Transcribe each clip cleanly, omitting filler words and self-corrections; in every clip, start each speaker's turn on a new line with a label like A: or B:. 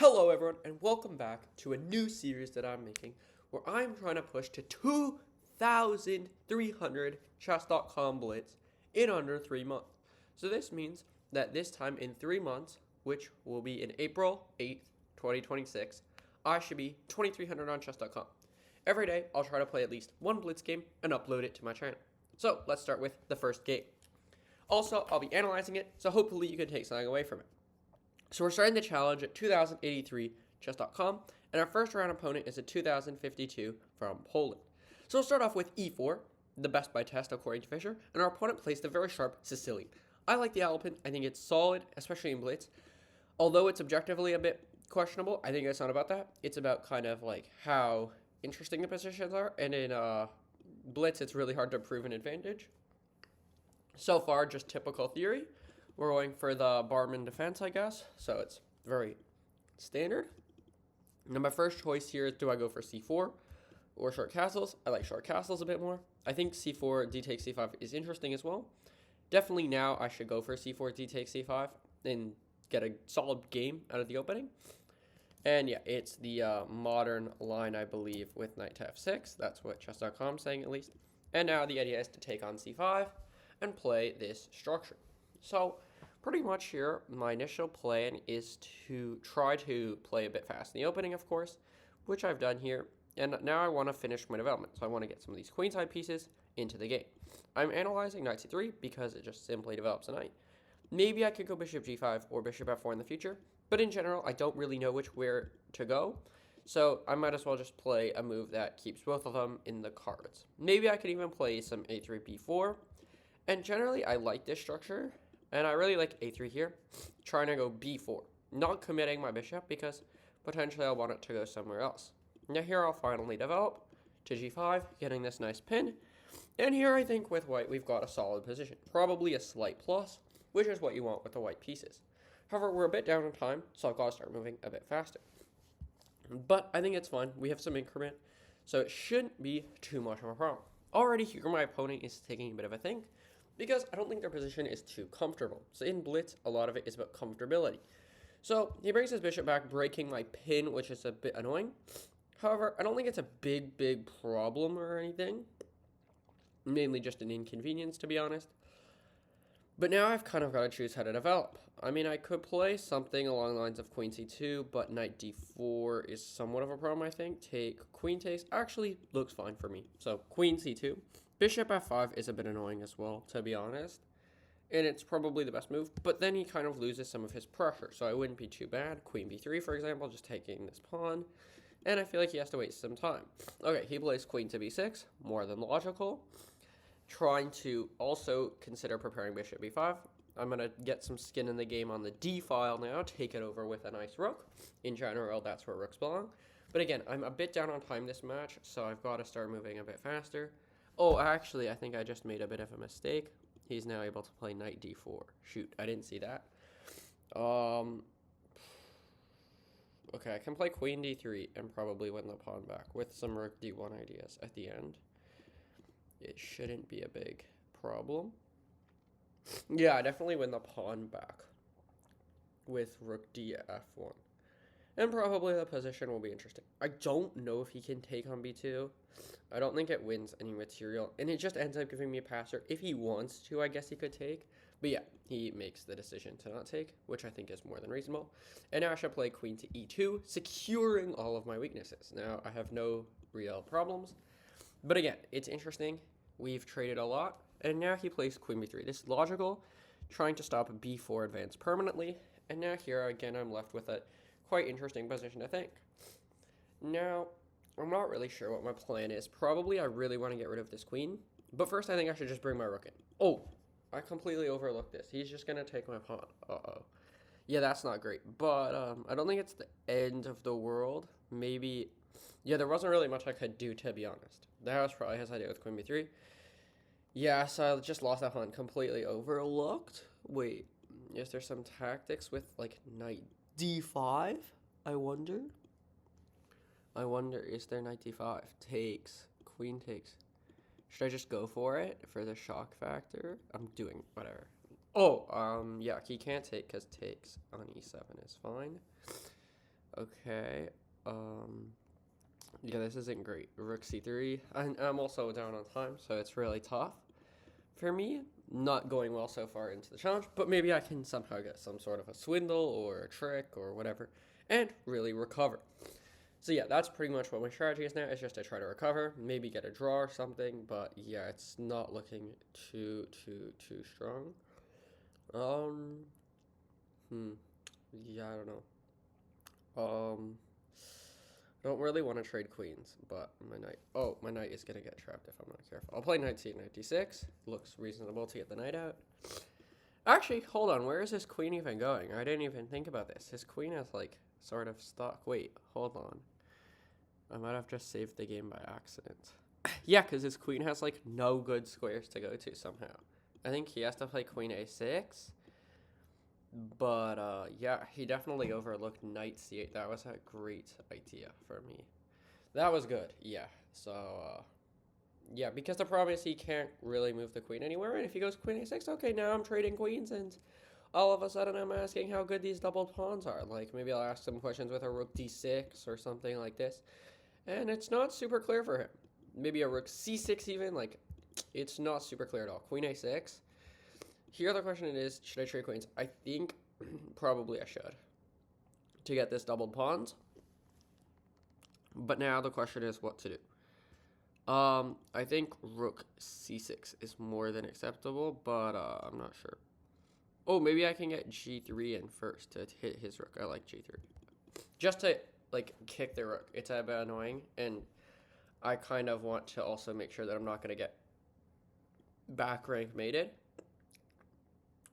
A: Hello everyone and welcome back to a new series that I'm making where I'm trying to push to 2,300 chess.com Blitz in under 3 months. So this means that this time in 3 months, which will be in April 8th, 2026, I should be 2,300 on chess.com. Every day I'll try to play at least one Blitz game and upload it to my channel. So let's start with the first game. Also, I'll be analyzing it, so hopefully you can take something away from it. So we're starting the challenge at 2083 chess.com, and our first round opponent is a 2052 from Poland. So we'll start off with e4, the best by test according to Fischer, and our opponent plays the very sharp Sicilian. I like the Alpin. I think it's solid, especially in Blitz. Although it's objectively a bit questionable, I think it's not about that. It's about kind of like how interesting the positions are, and in Blitz it's really hard to prove an advantage. So far, just typical theory. We're going for the barman defense, I guess. So it's very standard. Now my first choice here is, do I go for c4 or short castles? I like short castles a bit more. I think c4, d takes c5 is interesting as well. Definitely now I should go for c4, d takes c5 and get a solid game out of the opening. And yeah, it's the modern line, I believe, with knight to f6. That's what chess.com is saying at least. And now the idea is to take on c5 and play this structure. So pretty much here, my initial plan is to try to play a bit fast in the opening, of course, which I've done here. And now I want to finish my development. So I want to get some of these queenside pieces into the game. I'm analyzing knight c3 because it just simply develops a knight. Maybe I could go bishop g5 or bishop f4 in the future. But in general, I don't really know where to go. So I might as well just play a move that keeps both of them in the cards. Maybe I could even play some a3, b4. And generally, I like this structure. And I really like a3 here, trying to go b4. Not committing my bishop because potentially I want it to go somewhere else. Now here I'll finally develop to g5, getting this nice pin. And here I think with white we've got a solid position. Probably a slight plus, which is what you want with the white pieces. However, we're a bit down on time, so I've got to start moving a bit faster. But I think it's fine. We have some increment, so it shouldn't be too much of a problem. Already here my opponent is taking a bit of a think, because I don't think their position is too comfortable. So in Blitz, a lot of it is about comfortability. So he brings his bishop back, breaking my pin, which is a bit annoying. However, I don't think it's a big problem or anything. Mainly just an inconvenience, to be honest. But now I've kind of got to choose how to develop. I mean, I could play something along the lines of queen c2, but knight d4 is somewhat of a problem, I think. Take queen takes actually looks fine for me. So queen c2. Bishop f5 is a bit annoying as well, to be honest. And it's probably the best move, but then he kind of loses some of his pressure, so it wouldn't be too bad. Queen b3, for example, just taking this pawn. And I feel like he has to waste some time. Okay, he plays queen to b6, more than logical. Trying to also consider preparing bishop b5. I'm going to get some skin in the game on the d file now, take it over with a nice rook. In general, that's where rooks belong. But again, I'm a bit down on time this match, so I've got to start moving a bit faster. Oh, actually, I think I just made a bit of a mistake. He's now able to play knight d4. Shoot, I didn't see that. Okay, I can play queen d3 and probably win the pawn back with some rook d1 ideas at the end. It shouldn't be a big problem. Yeah, I definitely win the pawn back with rook df1. And probably the position will be interesting. I don't know if he can take on b2. I don't think it wins any material. And it just ends up giving me a passer. If he wants to, I guess he could take. But yeah, he makes the decision to not take, which I think is more than reasonable. And now I should play queen to e2, securing all of my weaknesses. Now, I have no real problems. But again, it's interesting. We've traded a lot. And now he plays queen b3. This is logical, trying to stop a b4 advance permanently. And now here, again, I'm left with a quite interesting position to think. Now, I'm not really sure what my plan is. Probably I really want to get rid of this queen. But first, I think I should just bring my rook in. Oh, I completely overlooked this. He's just going to take my pawn. Uh-oh. Yeah, that's not great. But I don't think it's the end of the world. Maybe, yeah, there wasn't really much I could do, to be honest. That was probably his idea with queen b3. Yeah, so I just lost that pawn. Completely overlooked. Wait, is there some tactics with, like, knight d5? I wonder, is there knight d5? Takes. Queen takes. Should I just go for it for the shock factor? I'm doing whatever. Oh, yeah, he can't take because takes on e7 is fine. Okay. Yeah, this isn't great. Rook c3. I'm also down on time, so it's really tough for me. Not going well so far into the challenge, but maybe I can somehow get some sort of a swindle or a trick or whatever and really recover. So yeah, that's pretty much what my strategy is now. It's just to try to recover, maybe get a draw or something, but yeah, it's not looking too strong. Um, yeah, I don't know. Don't really want to trade queens, but my knight is gonna get trapped if I'm not careful. I'll play knight c8, knight d6. Looks reasonable to get the knight out. Actually, hold on. Where is his queen even going? I didn't even think about this. His queen is like sort of stuck. Wait, hold on. I might have just saved the game by accident. Yeah, because his queen has like no good squares to go to somehow. I think he has to play queen a6. But yeah, he definitely overlooked knight c8. That was a great idea for me. That was good. Yeah. So yeah, because the problem is he can't really move the queen anywhere. And if he goes queen a6, okay, now I'm trading queens, and all of a sudden I'm asking how good these double pawns are. Like maybe I'll ask some questions with a rook d6 or something like this, and it's not super clear for him. Maybe a rook c6 even. Like it's not super clear at all. Queen a6. Here the question is, should I trade queens? I think probably I should to get this doubled pawns. But now the question is what to do. I think rook c6 is more than acceptable, but I'm not sure. Oh, maybe I can get g3 in first to hit his rook. I like g3. Just to, like, kick the rook. It's a bit annoying, and I kind of want to also make sure that I'm not going to get back rank mated,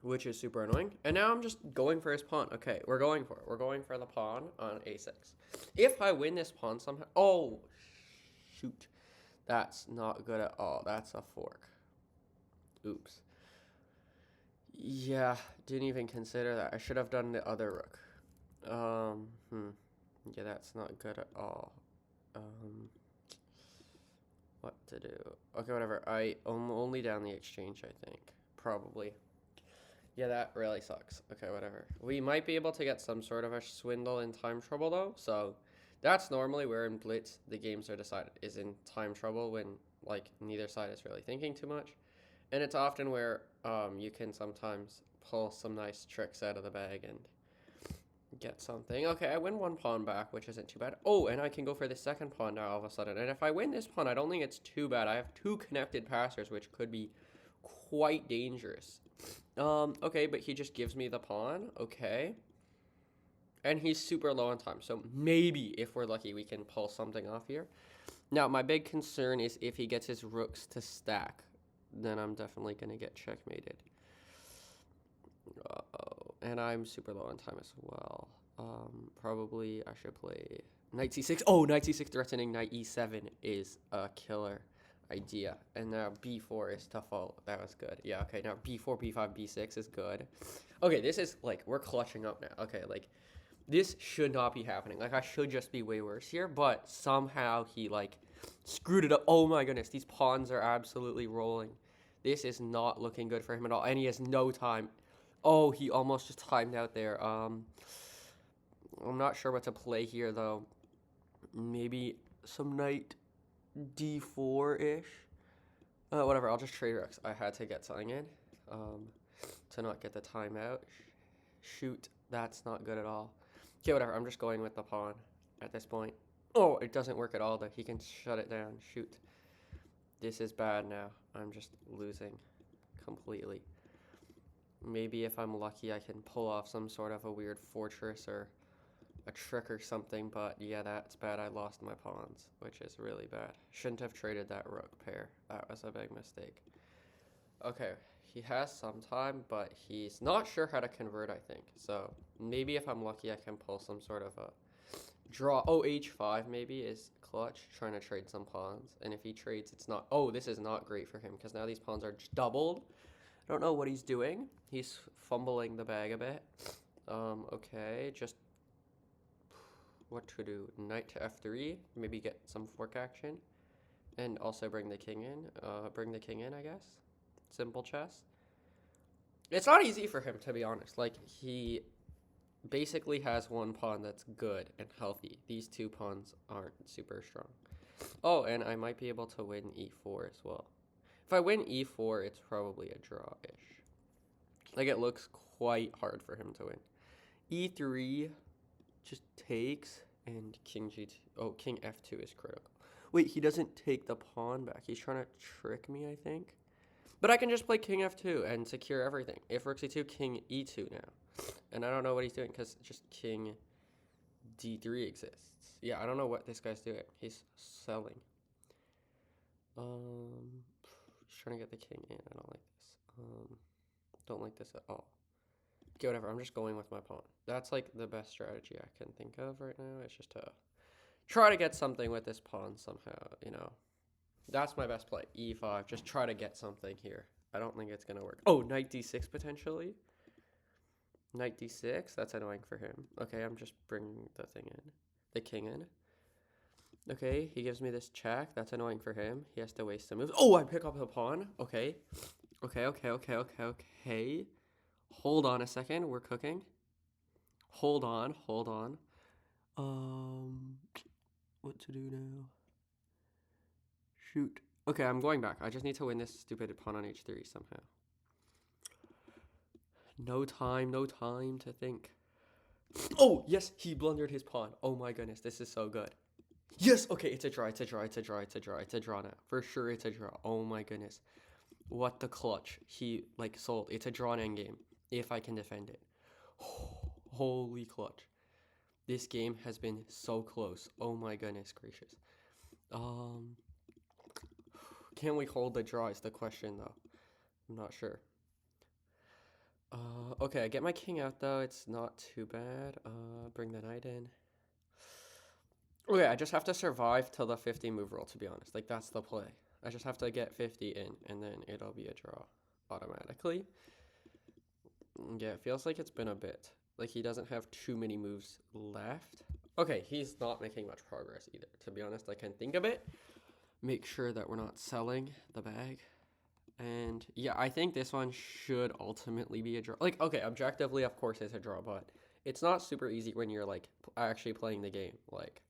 A: which is super annoying. And now I'm just going for his pawn. Okay, we're going for it. We're going for the pawn on a6. If I win this pawn somehow... Oh, shoot. That's not good at all. That's a fork. Oops. Yeah, didn't even consider that. I should have done the other rook. Yeah, that's not good at all. What to do? Okay, whatever. I only down the exchange, I think. Probably. Yeah, that really sucks. Okay, whatever. We might be able to get some sort of a swindle in time trouble, though. So that's normally where in Blitz the games are decided, is in time trouble when, like, neither side is really thinking too much. And it's often where you can sometimes pull some nice tricks out of the bag and get something. Okay, I win one pawn back, which isn't too bad. Oh, and I can go for the second pawn now all of a sudden. And if I win this pawn, I don't think it's too bad. I have two connected passers, which could be quite dangerous. Okay, but he just gives me the pawn. Okay. And he's super low on time. So maybe, if we're lucky, we can pull something off here. Now, my big concern is if he gets his rooks to stack, then I'm definitely going to get checkmated. Uh-oh. And I'm super low on time as well. Probably I should play knight c6. Oh, knight c6 threatening knight e7 is a killer idea. And now b4 is to follow. That was good. Yeah, okay, now b4, b5, b6 is good. Okay, this is, like, we're clutching up now. Okay, like, this should not be happening. Like, I should just be way worse here, but somehow he, like, screwed it up. Oh my goodness, these pawns are absolutely rolling. This is not looking good for him at all, and he has no time. Oh, he almost just timed out there. I'm not sure what to play here, though. Maybe some knight d4-ish. Whatever, I'll just trade rooks. I had to get something in to not get the timeout. Shoot, that's not good at all. Okay, whatever, I'm just going with the pawn at this point. Oh, it doesn't work at all, though. He can shut it down. Shoot. This is bad now. I'm just losing completely. Maybe if I'm lucky, I can pull off some sort of a weird fortress or a trick or something, but yeah, that's bad. I lost my pawns, which is really bad. Shouldn't have traded that rook pair. That was a big mistake. Okay, he has some time, but he's not sure how to convert, I think. So maybe if I'm lucky, I can pull some sort of a draw. Oh, h5 maybe is clutch, trying to trade some pawns. And if he trades, it's not... Oh, this is not great for him, because now these pawns are just doubled. I don't know what he's doing. He's fumbling the bag a bit. Okay, just... What to do? Knight to f3, maybe get some fork action. And also bring the king in. I guess. Simple chess. It's not easy for him, to be honest. Like, he basically has one pawn that's good and healthy. These two pawns aren't super strong. Oh, and I might be able to win e4 as well. If I win e4, it's probably a draw-ish. Like, it looks quite hard for him to win. e3 just takes, and king g2. Oh, king f2 is critical. Wait, he doesn't take the pawn back. He's trying to trick me, I think. But I can just play king f2 and secure everything. If rook c2, king e2 now. And I don't know what he's doing because just king d3 exists. Yeah, I don't know what this guy's doing. He's selling. He's trying to get the king in. I don't like this. Don't like this at all. Okay, whatever. I'm just going with my pawn. That's like the best strategy I can think of right now. It's just to try to get something with this pawn somehow, you know. That's my best play. e5. Just try to get something here. I don't think it's going to work. Oh, knight d6 potentially. Knight d6. That's annoying for him. Okay, I'm just bringing the thing in. The king in. Okay, he gives me this check. That's annoying for him. He has to waste some moves. Oh, I pick up the pawn. Okay. Okay. Hold on a second. We're cooking. Hold on. What to do now? Shoot. Okay, I'm going back. I just need to win this stupid pawn on h3 somehow. No time to think. Oh, yes, he blundered his pawn. Oh my goodness, this is so good. Yes, okay, it's a draw now. For sure it's a draw. Oh my goodness. What the clutch. He, like, sold. It's a drawn endgame, if I can defend it. Holy clutch. This game has been so close. Oh my goodness gracious. Can we hold the draw is the question, though. I'm not sure. Okay, I get my king out, though. It's not too bad. Bring the knight in. Okay, I just have to survive till the 50 move roll, to be honest. Like, that's the play. I just have to get 50 in, and then it'll be a draw automatically. Yeah, it feels like it's been a bit. Like, he doesn't have too many moves left. Okay, he's not making much progress either. To be honest, I can think of it. Make sure that we're not selling the bag. And, yeah, I think this one should ultimately be a draw. Like, okay, objectively, of course, it's a draw, but it's not super easy when you're, like, actually playing the game. Like,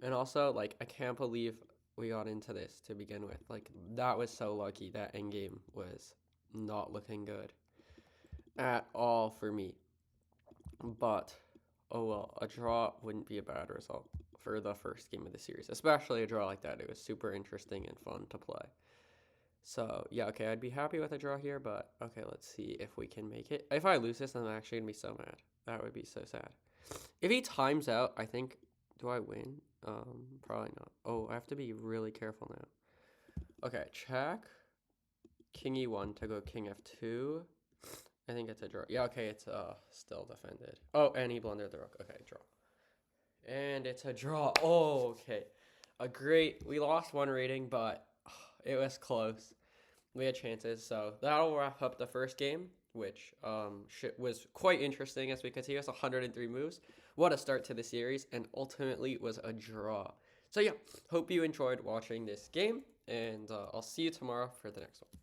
A: and also, like, I can't believe we got into this to begin with. Like, that was so lucky. That endgame was not looking good at all for me. But, oh well, a draw wouldn't be a bad result for the first game of the series. Especially a draw like that. It was super interesting and fun to play. So, yeah, okay, I'd be happy with a draw here, but, okay, let's see if we can make it. If I lose this, I'm actually going to be so mad. That would be so sad. If he times out, I think, do I win? Probably not. Oh, I have to be really careful now. Okay, check. King e1 to go king f2. I think it's a draw. Yeah, okay, it's still defended. Oh, and he blundered the rook. Okay, draw. And it's a draw. Oh, okay. We lost one rating, but it was close. We had chances, so that'll wrap up the first game, which was quite interesting as we could see. It was 103 moves. What a start to the series, and ultimately it was a draw. So yeah, hope you enjoyed watching this game, and I'll see you tomorrow for the next one.